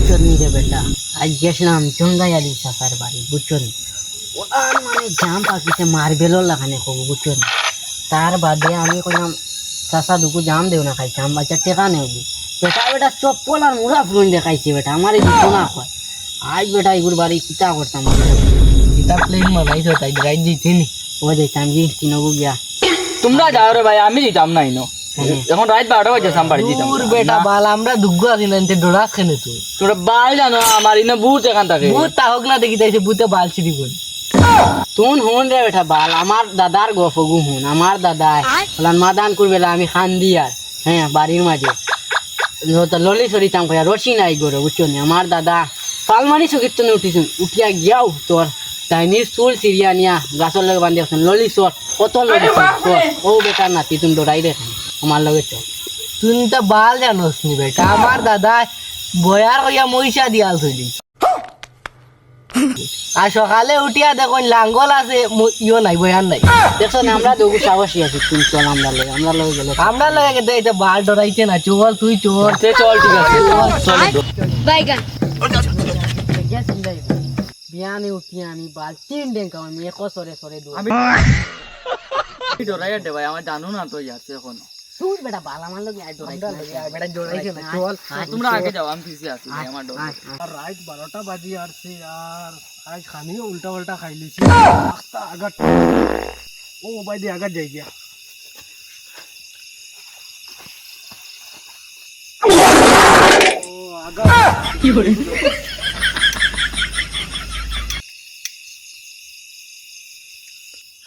বুঝছর নি রে বেটা, আজ গেছিলাম জঙ্গাই আলী চাচার বাড়ি, বুঝছর নি? ওরা মানে জাম পাকিতে মার্বেলর লাগানে কব, বুঝছর নি? তার বাদে আমি কইলাম চাচা দুকু জাম দেও না খাইছে, আম বাচ্চা টেকা নেও দি বেটা। বেটা চপ্পল আর মুড়া ফুরন দেখাইছে বেটা, আমার এই না হয়। আজ বেটা এগুর বাড়ি কিতা করতাম, কিতা প্লেন মানাইছো তাই রাইট দিতেনি ও যাইতাম কি কিনবো গিয়া। তোমরা যাও রে ভাই, আমি দিতাম না ইনো। এখন রাত 12টা বাজে সাম্বাড়ি দিতাম। দূর বেটা বাল আমরা দুগ্গ আছি না ডোরাস খেনে তুই তোরা বাল জানো আমার ইনো ভূত এখান থাকে। ভূত তাহক না দেখি তাইছে ভূতে বাল ছিড়ি বল তুন হুন রে বেটা বাল, আমার দাদার গপ গু হুন। আমার দাদা বলান মাদান করবে আমি খান দিয়ার, হ্যাঁ বাড়ির মাঝে ললি সরিতাম কয়া রসি নাই গরো, বুঝছো নি? আমার দাদা পালমানি চকির উঠিছুন, উঠিয়া গিয়াও তোর ডাইনির চুল চিরিয়া নিয়া গাছর লগে বান্ধি আসুন ললি চর, কত ললি চর। ও বেটার নাতি তুমি ডরাই রে আমার লগে চল। তুই তো বাল জানোস নি বেটা, আমার দাদা বয়ার হইয়া মহিষা দিয়াল থইলি আর সকালে উঠিয়া দেখুন লাঙ্গল আছে ইও নাই বয়ার নাই। দেখছো না আমরা দুগু সাহসী আছি, তুমি চল আমরা লগে গেলে। আমরা লগে কিন্তু এটা বাল ডরাইছে না, চল তুই চল চল ঠিক আছে চল। বাইগান বিয়ানে উঠি আমি বাল তিন ডেঙ্কা আমি এক সরে সরে দু আমি ডরাই দে ভাই, আমার জানো না তো যাচ্ছে এখন। তুই বেটা বাল আমার লগে আই ডরাই বেটা ডরাইছে না, চল তোমরা আগে যাও, আমি পিছিয়ে আছি ভাই, আমার ডর। আর রাত 12টা বাজি আসছে আর আজ খানিও উল্টা উল্টা খাই লিছি রাস্তা আগত ও মোবাইল দিয়ে আগত যাই গিয়া ও আগত কি করে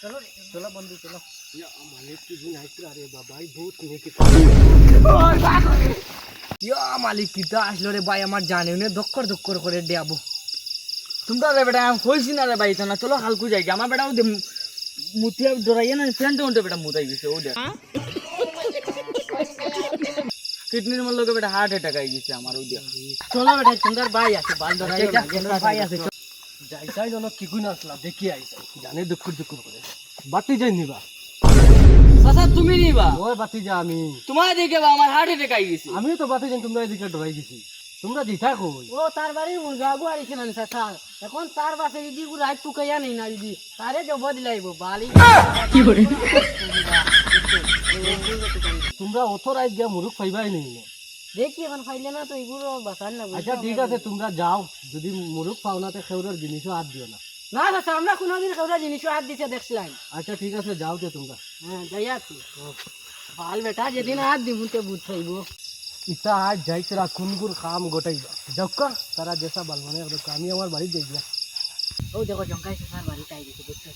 চলো চলো বন্ধু চলো মালিক কি গুণ আইছে রে বাবা এই ভূত নিয়ে কি মালিক কিটা আসলো রে ভাই, আমার জানেও না দক্কর দক্কর করে দেয়াবো। তোমরা রে বেটা আমি কইছি না রে ভাই, না চলো হালকু যাই আমার বেটা মুতিয়া ডরাইয়া না ফ্রেন্ড উন্টে বেটা মুতাই গেছে ও দেখ। কিডনির মল লোকে বেটা হার্ট অ্যাটাক আই গেছে আমার ও দেখ। চলো বেটা সুন্দর ভাই আছে বাল ডরাই ভাই আছে যাই যাই জন কি গুণ আসলা দেখি আইছে জানে দুঃখর দুঃখর করে বাতি যাই নিবা চাচা তুমি নিবা? ওই বাতি যা আমি তোমার দিকে বা আমার হার্ট অ্যাটাক আই গেছে। আমিও তো বাতি যাই, তোমরা এদিকে ডরাই গেছি, তোমরা দিথা কই? ও তার বাড়ির মুরগা গু আইছে না চাচা, এখন তার বাসে যদি রাত টুকাইয়া নেই না যদি তারে জব দিলাইব বালি কি করে তোমরা অত রাত গিয়া মুরুখ পাইবাই নেই। দেখি এখন খাইলে না তো এগুলো বাঁচান না। আচ্ছা ঠিক আছে তোমরা যাও, যদি মুরুখ পাও না তো খেউরের জিনিসও হাত দিও না। না চাচা আমরা কোনোদিন কাউরা জিনিস হাত দিতে দেখছিলাম। আচ্ছা ঠিক আছে যাও তো তোমরা। হ্যাঁ যাই আছি বাল বেটা যেদিন হাত দিব তে বুঝ পাইব। ইতা আজ যাই তোরা কোনগুর কাম গোটাইবা দক্কা তারা যেসা বাল মানে আমি আমার বাড়ি যাই গিয়া। ও দেখো জঙ্কাই চাচার বাড়িতে আই গেছে, বুঝছো?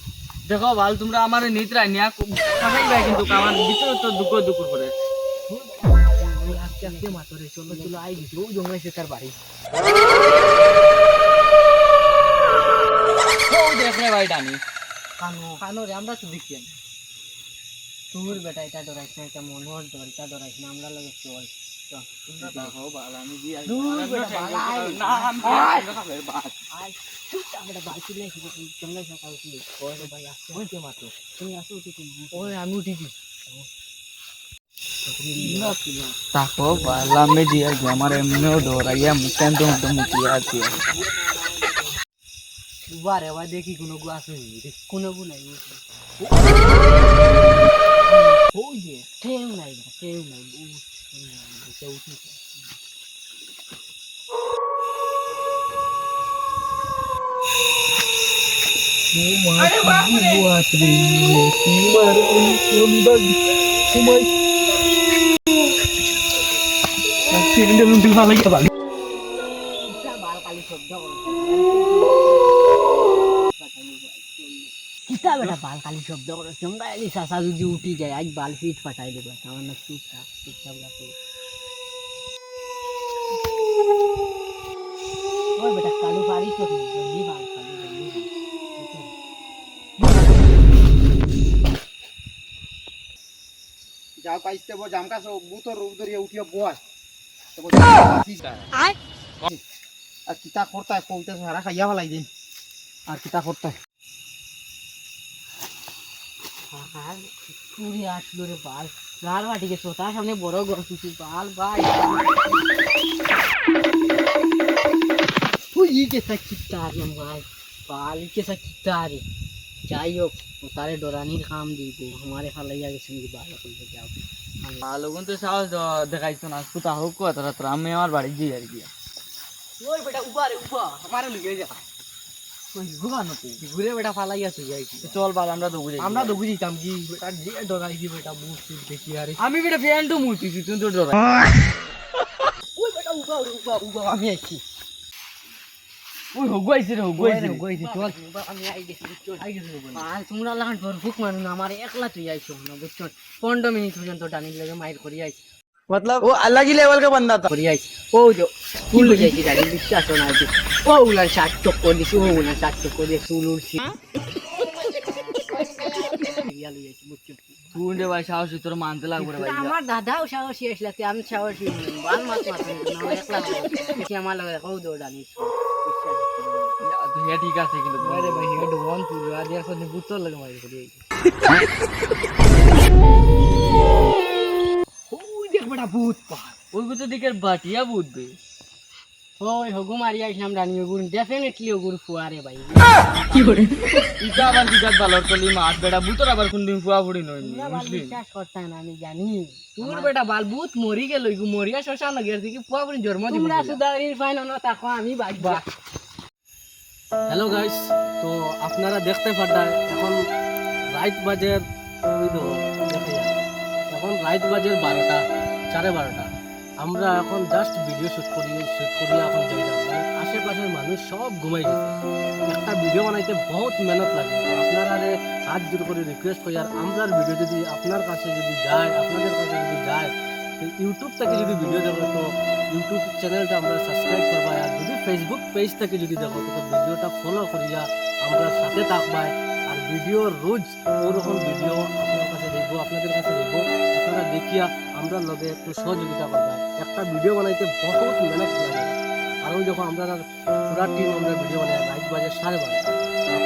দেখো ভাল তোমরা আমার নিদ্রা নিয়া কাটাই ভাই, কিন্তু আমার ভিতরে তো দুঃখ দুঃখ করে। আজকে আজকে মাতরে চলো চলো আই গেছে, ও জঙ্কাই চাচার বাড়ি। ও দেখ রে ভাই ডানি কানো কানো রে আমরা তো দেখি না। তোর বেটা এটা ডরাইছ না, এটা মনোহর ডর, এটা ডরাইছ না, আমরা লগে চল চল। তোমরা দেখো ভাল আমি দি আই দূর বেটা বাল আই না আমি খাবে বাত আই চুপচাপ বেটা বাল চিল্লাই জঙ্কাই চাচা উঠলি। ওই ভাই আসছে ওই মাতো তুমি আসো উঠি তুমি। ওই আমি উঠিছি দেখো ভাল আমি দি আই আমার এমনিও ডরাইয়া মুতেন তো মুতিয়া আছে। বারে ভাই দেখি কোনো গু আছে নি কোনো গু নাই ওই যে কেউ নাই কেউ নাই উঠি। বাল কালি শব্দ কিতা বেটা বাল কালি শব্দ করে তোমরা এলি চাচা যদি উঠি যায় আজ বাল ফিট ফাটাই দেবে আমার না চুপচাপ চুপচাপ রাখো। ওই বেটা কালু পারি তো জলদি বাল কালু জলদি যাও কাইতে বো জামকা সব বুতর রূপ ধরিয়া উঠিয়া বস তো আর কিতা করতা কইতে সারা খাইয়া ফলাই দিন আর কিতা করতা পুরি আসলো রে বাল লাল বাটি গেছো তার সামনে বড় গছ বাল ভাই ই কেসা কিতা রে ভাই বাল ই কেসা কিতা রে যাই হোক ও তারে ডরানির কাম দিব আমারে ফালাইয়া গেছে কি ভালো করে যাও ভালো কিন্তু সাহস দেখাইছো না কুতা হোক কথা তোরা আমি আমার বাড়ি যাই আর কি ওই বেটা উবা রে উবা আমারে লইয়া যা ওই ঘুমানো তো ঘুরে বেটা ফালাইয়া তুই যাই চল বাল আমরা তো বুঝে আমরা তো বুঝিতাম কি বেটা যে ডরাই কি বেটা বুঝছি দেখি আরে আমি বেটা ফ্যানটু মুতিছি তুই তো ডরা ওই বেটা উবা রে উবা উবা আমি আইছি ওই হগুয়াইছে রে হগুয়াইছে গইছি চল আমি আই গেছি চল আই গেছি আর তোমরা লাগান তোর ভুক মানু না আমার একলা তুই আইছো না বুঝছো 15 মিনিট পর্যন্ত টানির লাগে মাইর করি আইছি मतलब वो अलग ही लेवल का बंदा था করি আইছি ও যে ফুল হয়ে যাইছি গাড়ি বিশ্বাস না আইছি ও উলান শাক চক করে দিছি ও উলান শাক চক করে চুল উড়ছি ইয়ালু যাইছি বুঝছো তুই রে ভাই সাহসী তোর মানতে লাগবে রে ভাই আমার দাদাও সাহসী আসলে আমি সাহসী বাল মাত মাত না একলা দেখি আমার লাগে কও দৌড়ানি তুই ঠিক আছে কিন্তু আরে ভাই হেড ওয়ান তুই আজ এখন বুতল লাগে মারি করি ওই দেখ বেটা ভূত পাহাড় ওই তো দিকের বাটিয়া বুঝবে ওই হগু মারি আইছিলাম রানি ওগুন ডেফিনেটলি ওগুর ফুয়ারে ভাই ইটা আবার দিকার বালর তলি মাছ বেটা বুতর আবার কোনদিন ফুয়া ফুড়ি নই তোমরা বাল মুসলিম বিশ্বাস করতে না আমি জানি তোর বেটা বাল ভূত মরি গেল ইগু মরিয়া শ্মশান লাগে কি পুয়া পুরি জন্ম দিবি তোমরা সুদারির ফাইন না তাকো আমি বাজবা হ্যালো গাইস তো আপনারা দেখতে পারতেন এখন রাত বাজে ওই তো দেখা যায় এখন রাত বাজে 12টা 12:30 আমরা এখন জাস্ট ভিডিও শুট করি এখন যাই যাব আশেপাশের মানুষ সব ঘুমাই গেছে একটা ভিডিও বানাইতে বহুত মেহনত লাগে তো আপনারা হাত জোর করে রিকোয়েস্ট করি আর আমরার ভিডিও যদি আপনার কাছে যদি যায় আপনাদের কাছে যদি যায় তো ইউটিউব থেকে যদি ভিডিও দেখো তো ইউটিউব চ্যানেলটা আমরা সাবস্ক্রাইব করবা আর যদি ফেসবুক পেজ থেকে যদি দেখো তো ভিডিওটা ফলো করিয়া আমরা সাথে থাকবাই আর ভিডিও রোজ ওরকম ভিডিও আপনার কাছে দেখবো আপনাদের কাছে দেখবো আপনারা দেখিয়া আমরা লগে একটু সহযোগিতা করবা একটা ভিডিও বানাইতে বহুত মেহনত লাগে আর ওই যখন আমরা পুরা টিম আমরা ভিডিও বানাই রাত বাজে 12:30